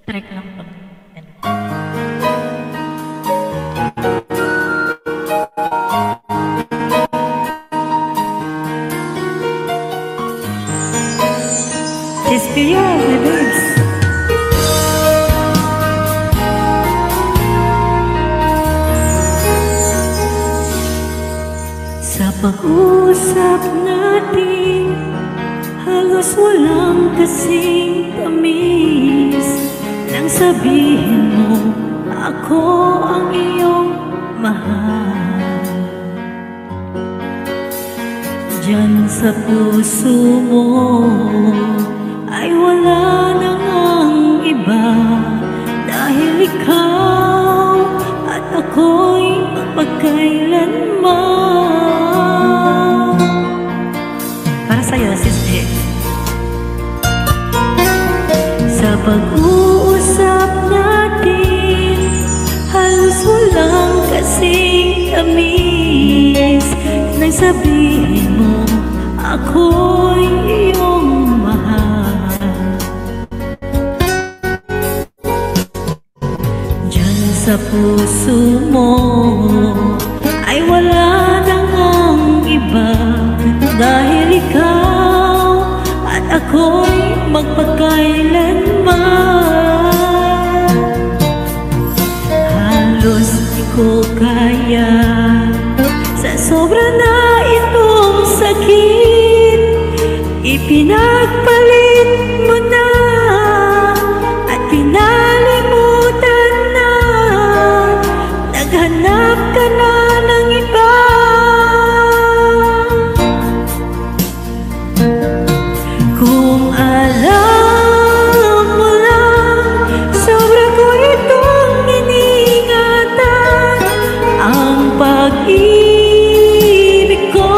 Track lang to. Espia, my babes. Sa pag-usap natin, halos walang kasing tamis. Nang sabihin mo, ako ang iyong mahal. Diyan sa puso mo ay wala nang ang iba, dahil ikaw at ako'y magkailanman. Para sa'yo, Sis J. Sa pag-uusap natin, halos walang kasing tamis. Nang sabihin mo, ako'y iyong mahal. Diyan sa puso mo ay wala nang ang iba, dahil ikaw at ako'y magpagkailanman. Halos di ko kaya, sa sobra na itong sakit, ipinagpalit mo na at pinalimutan na. Naghanap ka na ng iba. Kung alam mo lang, sobra ko itong iniingatan. Ang pag-ibig ko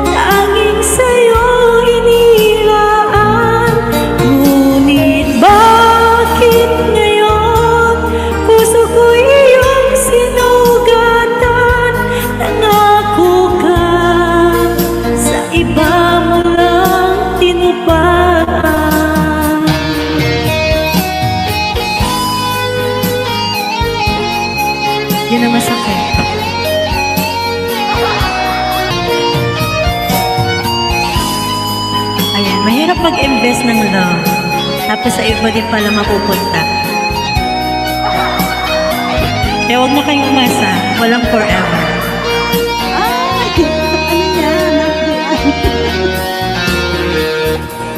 tanging sa'yo inilaan. Ngunit bakit ngayon puso ko iyong sinugatan? Nangako ka, sa iba mo lang tinupad. Yun ang masakit. Ayan, mahirap mag-invest ng love, tapos sa iba din pala mapupunta. Kaya huwag na kayong umasa, walang forever.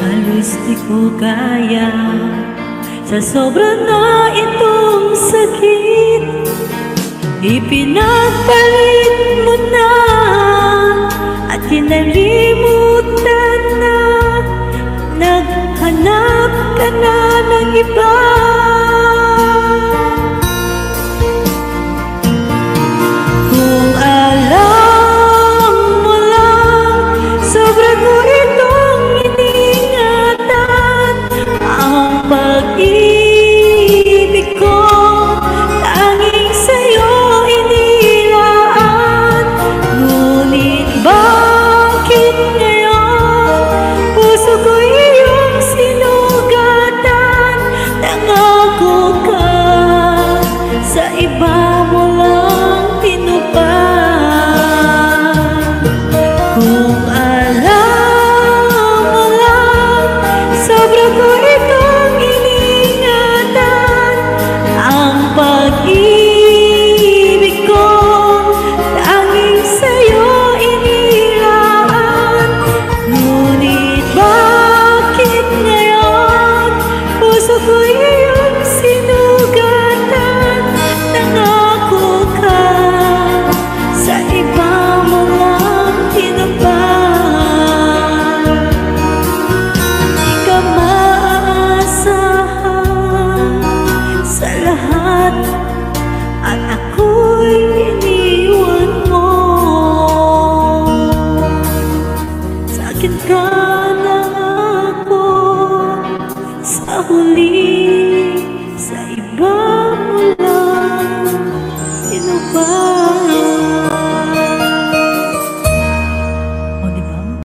Halos di ko kaya, sa sobra na itong sakit, ipinagpalit mo na at kinalimutan na. Naghanap ka na ng iba. Kung alam mo lang, sobra ko itong iniingatan. Ang pag-ibig ko tanging sa'yo inilaan. Ngunit bakit ngayon puso ko iyong sinugatan? Nangako ka, sa iba mo lang tinupad. Kung alam mo lang, sobra ko itong iniingatan. Ang pag-ibig ko tanging sa'yo inilaan. Ngunit bakit ngayon puso ko iyong sinugatan? Nangako ka, sa iba mo lang tinupad. Di ka maaasahan sa lahat, at ako'y iniwan mo. Sa akin ka nangako, sa huli sa iba